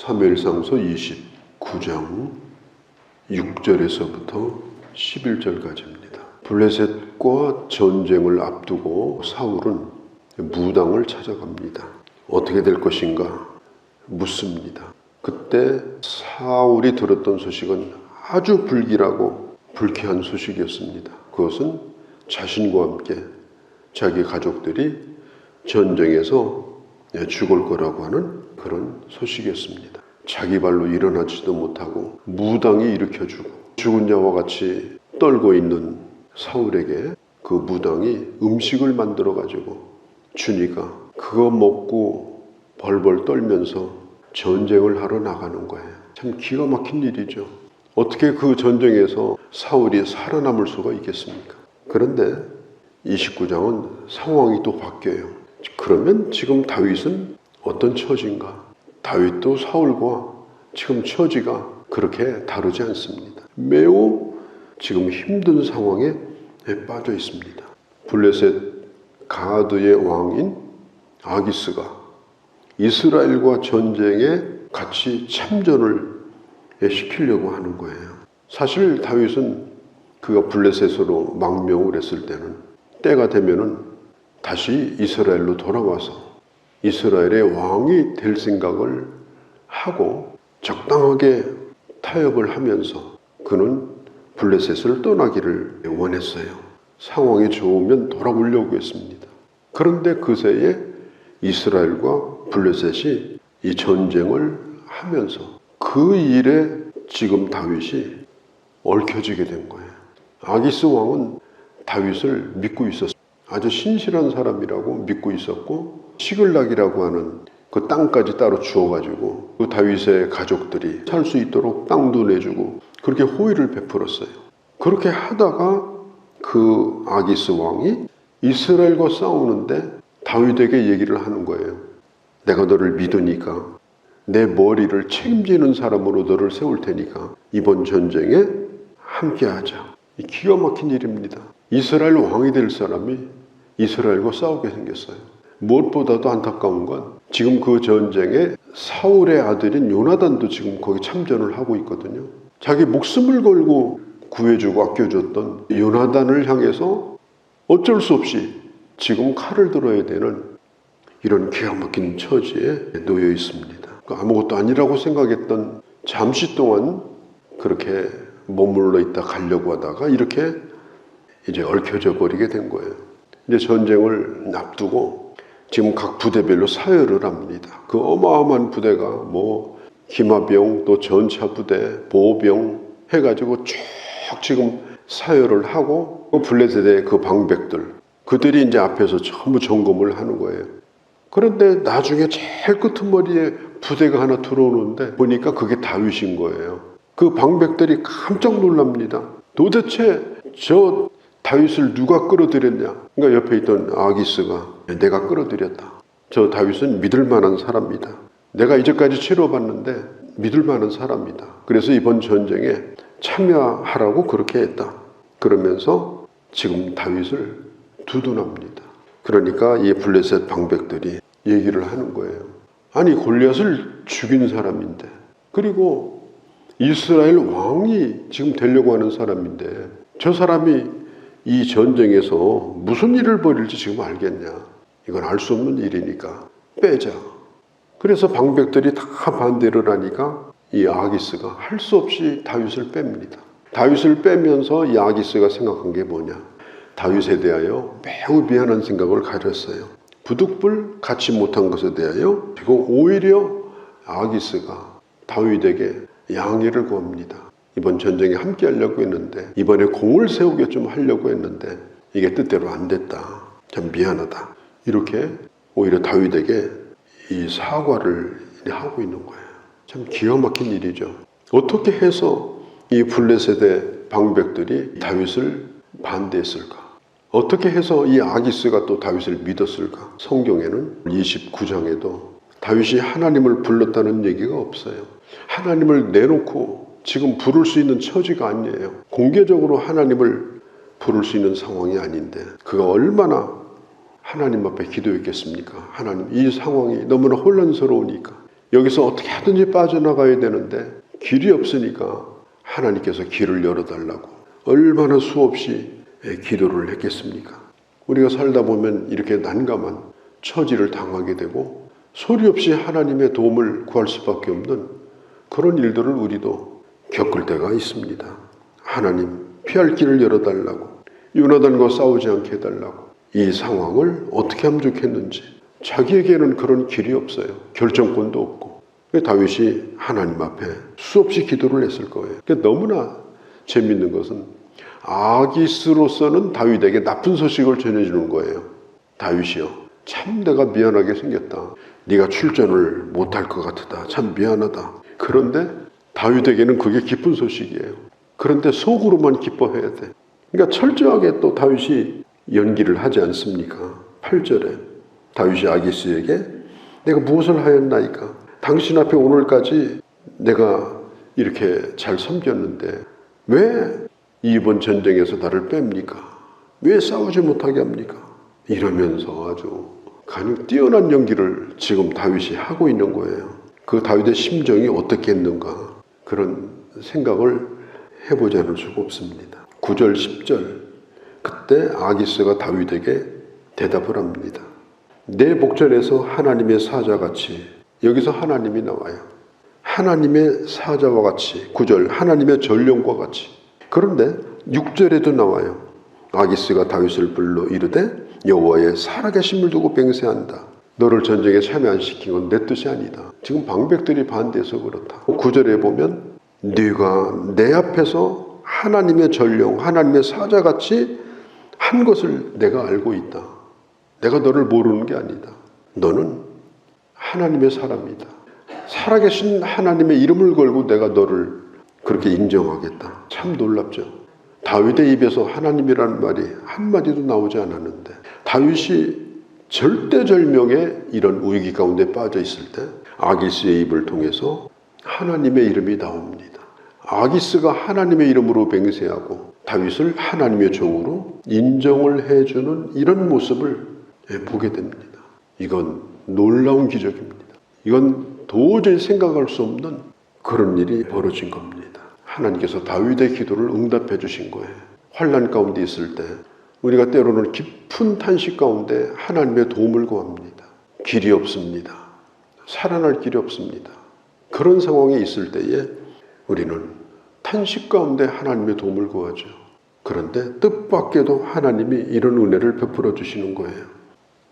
사무엘상서 29장 6절에서부터 11절까지입니다. 블레셋과 전쟁을 앞두고 사울은 무당을 찾아갑니다. 어떻게 될 것인가 묻습니다. 그때 사울이 들었던 소식은 아주 불길하고 불쾌한 소식이었습니다. 그것은 자신과 함께 자기 가족들이 전쟁에서 죽을 거라고 하는 그런 소식이었습니다. 자기 발로 일어나지도 못하고 무당이 일으켜주고 죽은 자와 같이 떨고 있는 사울에게 그 무당이 음식을 만들어 가지고 주니까 그거 먹고 벌벌 떨면서 전쟁을 하러 나가는 거예요. 참 기가 막힌 일이죠. 어떻게 그 전쟁에서 사울이 살아남을 수가 있겠습니까? 그런데 29장은 상황이 또 바뀌어요. 그러면 지금 다윗은 어떤 처지인가? 다윗도 사울과 지금 처지가 그렇게 다르지 않습니다. 매우 지금 힘든 상황에 빠져 있습니다. 블레셋 가드의 왕인 아기스가 이스라엘과 전쟁에 같이 참전을 시키려고 하는 거예요. 사실 다윗은 그가 블레셋으로 망명을 했을 때는 때가 되면은 다시 이스라엘로 돌아와서 이스라엘의 왕이 될 생각을 하고 적당하게 타협을 하면서 그는 블레셋을 떠나기를 원했어요. 상황이 좋으면 돌아오려고 했습니다. 그런데 그새에 이스라엘과 블레셋이 이 전쟁을 하면서 그 일에 지금 다윗이 얽혀지게 된 거예요. 아기스 왕은 다윗을 믿고 있었어요. 아주 신실한 사람이라고 믿고 있었고 시글락이라고 하는 그 땅까지 따로 주어가지고 그 다윗의 가족들이 살 수 있도록 땅도 내주고 그렇게 호의를 베풀었어요. 그렇게 하다가 그 아기스 왕이 이스라엘과 싸우는데 다윗에게 얘기를 하는 거예요. 내가 너를 믿으니까 내 머리를 책임지는 사람으로 너를 세울 테니까 이번 전쟁에 함께하자. 기가 막힌 일입니다. 이스라엘 왕이 될 사람이 이스라엘과 싸우게 생겼어요. 무엇보다도 안타까운 건 지금 그 전쟁에 사울의 아들인 요나단도 지금 거기 참전을 하고 있거든요. 자기 목숨을 걸고 구해주고 아껴줬던 요나단을 향해서 어쩔 수 없이 지금 칼을 들어야 되는 이런 기가 막힌 처지에 놓여 있습니다. 아무것도 아니라고 생각했던 잠시 동안 그렇게 머물러 있다 가려고 하다가 이렇게 이제 얽혀져 버리게 된 거예요. 이제 전쟁을 앞두고 지금 각 부대별로 사열을 합니다. 그 어마어마한 부대가 뭐 기마병 또 전차부대 보병 해가지고 쭉 지금 사열을 하고 그 블레셋의 그 방백들 그들이 이제 앞에서 전부 점검을 하는 거예요. 그런데 나중에 제일 끄트머리에 부대가 하나 들어오는데 보니까 그게 다윗인 거예요. 그 방백들이 깜짝 놀랍니다. 도대체 저 다윗을 누가 끌어들였냐? 그러니까 옆에 있던 아기스가 내가 끌어들였다. 저 다윗은 믿을 만한 사람이다. 내가 이제까지 치러봤는데 믿을 만한 사람이다. 그래서 이번 전쟁에 참여하라고 그렇게 했다. 그러면서 지금 다윗을 두둔합니다. 그러니까 이 블레셋 방백들이 얘기를 하는 거예요. 아니 골리앗을 죽인 사람인데 그리고 이스라엘 왕이 지금 되려고 하는 사람인데 저 사람이 이 전쟁에서 무슨 일을 벌일지 지금 알겠냐. 이건 알 수 없는 일이니까 빼자. 그래서 방백들이 다 반대를 하니까 이 아기스가 할 수 없이 다윗을 뺍니다. 다윗을 빼면서 이 아기스가 생각한 게 뭐냐. 다윗에 대하여 매우 미안한 생각을 가졌어요. 부득불 갖지 못한 것에 대하여 그리고 오히려 아기스가 다윗에게 양해를 구합니다. 이번 전쟁에 함께 하려고 했는데 이번에 공을 세우게 좀 하려고 했는데 이게 뜻대로 안 됐다. 참 미안하다. 이렇게 오히려 다윗에게 이 사과를 하고 있는 거예요. 참 기가 막힌 일이죠. 어떻게 해서 이 블레셋의 방백들이 다윗을 반대했을까? 어떻게 해서 이 아기스가 또 다윗을 믿었을까? 성경에는 29장에도 다윗이 하나님을 불렀다는 얘기가 없어요. 하나님을 내놓고 지금 부를 수 있는 처지가 아니에요. 공개적으로 하나님을 부를 수 있는 상황이 아닌데 그가 얼마나 하나님 앞에 기도했겠습니까? 하나님 이 상황이 너무나 혼란스러우니까 여기서 어떻게 하든지 빠져나가야 되는데 길이 없으니까 하나님께서 길을 열어달라고 얼마나 수없이 기도를 했겠습니까? 우리가 살다 보면 이렇게 난감한 처지를 당하게 되고 소리 없이 하나님의 도움을 구할 수밖에 없는 그런 일들을 우리도 겪을 때가 있습니다. 하나님, 피할 길을 열어달라고, 요나단과 싸우지 않게 해달라고. 이 상황을 어떻게 하면 좋겠는지 자기에게는 그런 길이 없어요. 결정권도 없고. 다윗이 하나님 앞에 수없이 기도를 했을 거예요. 너무나 재밌는 것은 아기스로서는 다윗에게 나쁜 소식을 전해주는 거예요. 다윗이요, 참 내가 미안하게 생겼다. 네가 출전을 못할 것 같다. 참 미안하다. 그런데 다윗에게는 그게 기쁜 소식이에요. 그런데 속으로만 기뻐해야 돼. 그러니까 철저하게 또 다윗이 연기를 하지 않습니까? 8절에 다윗이 아기스에게 내가 무엇을 하였나이까? 당신 앞에 오늘까지 내가 이렇게 잘 섬겼는데 왜 이번 전쟁에서 나를 뺍니까? 왜 싸우지 못하게 합니까? 이러면서 아주 간혹 뛰어난 연기를 지금 다윗이 하고 있는 거예요. 그 다윗의 심정이 어떻겠는가 그런 생각을 해보지 않을 수가 없습니다. 9절 10절 그때 아기스가 다윗에게 대답을 합니다. 내 목전에서 하나님의 사자같이, 여기서 하나님이 나와요. 하나님의 사자와 같이, 9절 하나님의 전령과 같이. 그런데 6절에도 나와요. 아기스가 다윗을 불러 이르되 여호와의 살아계심을 두고 맹세한다. 너를 전쟁에 참여 안 시킨 건 내 뜻이 아니다. 지금 방백들이 반대해서 그렇다. 9절에 보면 네가 내 앞에서 하나님의 전령, 하나님의 사자같이 한 것을 내가 알고 있다. 내가 너를 모르는 게 아니다. 너는 하나님의 사람이다. 살아계신 하나님의 이름을 걸고 내가 너를 그렇게 인정하겠다. 참 놀랍죠. 다윗의 입에서 하나님이라는 말이 한마디도 나오지 않았는데 다윗이 절대절명의 이런 위기 가운데 빠져 있을 때 아기스의 입을 통해서 하나님의 이름이 나옵니다. 아기스가 하나님의 이름으로 맹세하고 다윗을 하나님의 종으로 인정을 해주는 이런 모습을 보게 됩니다. 이건 놀라운 기적입니다. 이건 도저히 생각할 수 없는 그런 일이 벌어진 겁니다. 하나님께서 다윗의 기도를 응답해 주신 거예요. 환난 가운데 있을 때 우리가 때로는 깊은 탄식 가운데 하나님의 도움을 구합니다. 길이 없습니다. 살아날 길이 없습니다. 그런 상황에 있을 때에 우리는 탄식 가운데 하나님의 도움을 구하죠. 그런데 뜻밖에도 하나님이 이런 은혜를 베풀어 주시는 거예요.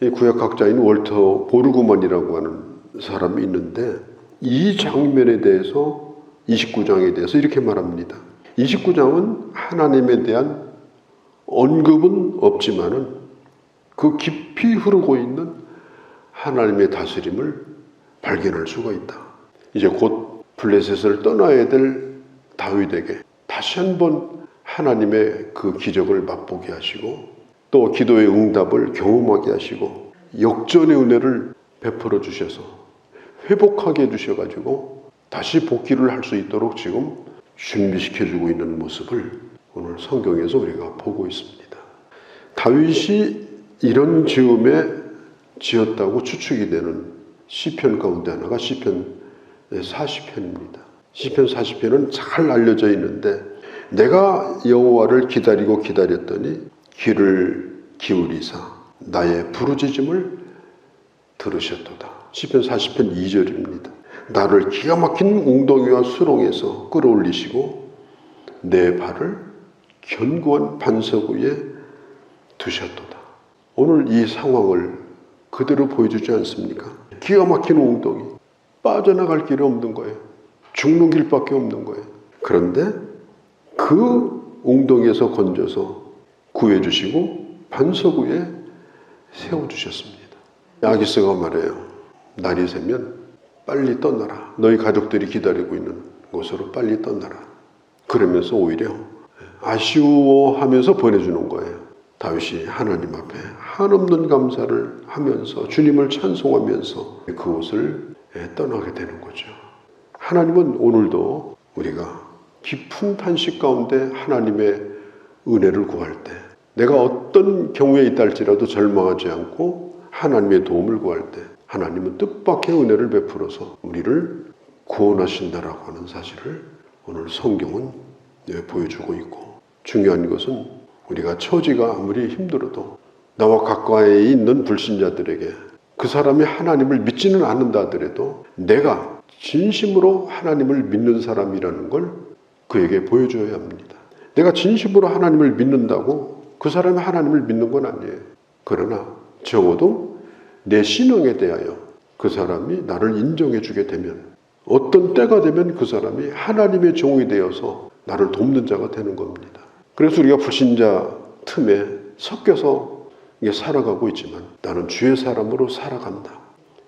이 구약학자인 월터 보르그만이라고 하는 사람이 있는데 이 장면에 대해서 29장에 대해서 이렇게 말합니다. 29장은 하나님에 대한 언급은 없지만은 그 깊이 흐르고 있는 하나님의 다스림을 발견할 수가 있다. 이제 곧 블레셋을 떠나야 될 다윗에게 다시 한번 하나님의 그 기적을 맛보게 하시고 또 기도의 응답을 경험하게 하시고 역전의 은혜를 베풀어 주셔서 회복하게 해주셔가지고 다시 복귀를 할 수 있도록 지금 준비시켜주고 있는 모습을 오늘 성경에서 우리가 보고 있습니다. 다윗이 이런 즈음에 지었다고 추측이 되는 시편 가운데 하나가 시편 40편입니다. 시편 40편은 잘 알려져 있는데 내가 여호와를 기다리고 기다렸더니 귀를 기울이사 나의 부르짖음을 들으셨도다. 시편 40편 2절입니다. 나를 기가 막힌 웅덩이와 수렁에서 끌어올리시고 내 발을 견고한 반석 위에 두셨도다. 오늘 이 상황을 그대로 보여주지 않습니까? 기가 막힌 웅덩이, 빠져나갈 길이 없는 거예요. 죽는 길밖에 없는 거예요. 그런데 그 웅덩이에서 건져서 구해주시고 반석 위에 세워주셨습니다. 아기스가 말해요. 날이 새면 빨리 떠나라. 너희 가족들이 기다리고 있는 곳으로 빨리 떠나라. 그러면서 오히려 아쉬워하면서 보내주는 거예요. 다윗이 하나님 앞에 한없는 감사를 하면서 주님을 찬송하면서 그곳을 떠나게 되는 거죠. 하나님은 오늘도 우리가 깊은 탄식 가운데 하나님의 은혜를 구할 때 내가 어떤 경우에 있다 할지라도 절망하지 않고 하나님의 도움을 구할 때 하나님은 뜻밖의 은혜를 베풀어서 우리를 구원하신다라고 하는 사실을 오늘 성경은 보여주고 있고, 중요한 것은 우리가 처지가 아무리 힘들어도 나와 가까이 있는 불신자들에게 그 사람이 하나님을 믿지는 않는다 하더라도 내가 진심으로 하나님을 믿는 사람이라는 걸 그에게 보여줘야 합니다. 내가 진심으로 하나님을 믿는다고 그 사람이 하나님을 믿는 건 아니에요. 그러나 적어도 내 신앙에 대하여 그 사람이 나를 인정해 주게 되면, 어떤 때가 되면 그 사람이 하나님의 종이 되어서 나를 돕는 자가 되는 겁니다. 그래서 우리가 불신자 틈에 섞여서 살아가고 있지만 나는 주의 사람으로 살아간다.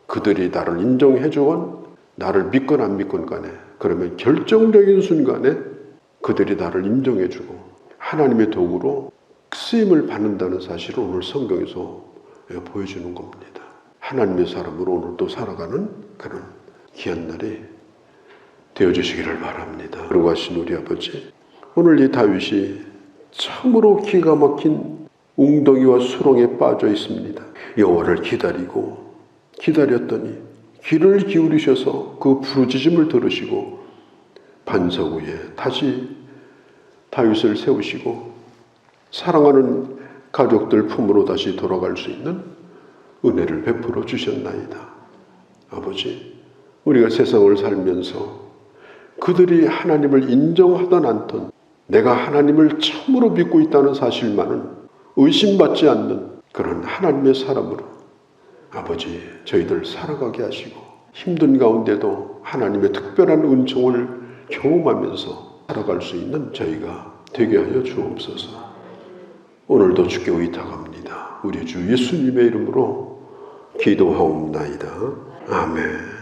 그들이 나를 인정해 주건 나를 믿건 안 믿건 간에, 그러면 결정적인 순간에 그들이 나를 인정해 주고 하나님의 도구로 쓰임을 받는다는 사실을 오늘 성경에서 보여주는 겁니다. 하나님의 사람으로 오늘도 살아가는 그런 귀한 날이 되어주시기를 바랍니다. 거룩하신 우리 아버지, 오늘 이 다윗이 참으로 기가 막힌 웅덩이와 수렁에 빠져 있습니다. 여호와를 기다리고 기다렸더니 귀를 기울이셔서 그 부르짖음을 들으시고 반석 위에 다시 다윗을 세우시고 사랑하는 가족들 품으로 다시 돌아갈 수 있는 은혜를 베풀어 주셨나이다. 아버지, 우리가 세상을 살면서 그들이 하나님을 인정하든 않든 내가 하나님을 참으로 믿고 있다는 사실만은 의심받지 않는 그런 하나님의 사람으로 아버지, 저희들 살아가게 하시고 힘든 가운데도 하나님의 특별한 은총을 경험하면서 살아갈 수 있는 저희가 되게 하여 주옵소서. 오늘도 주께 의탁합니다. 우리 주 예수님의 이름으로 기도하옵나이다. 아멘.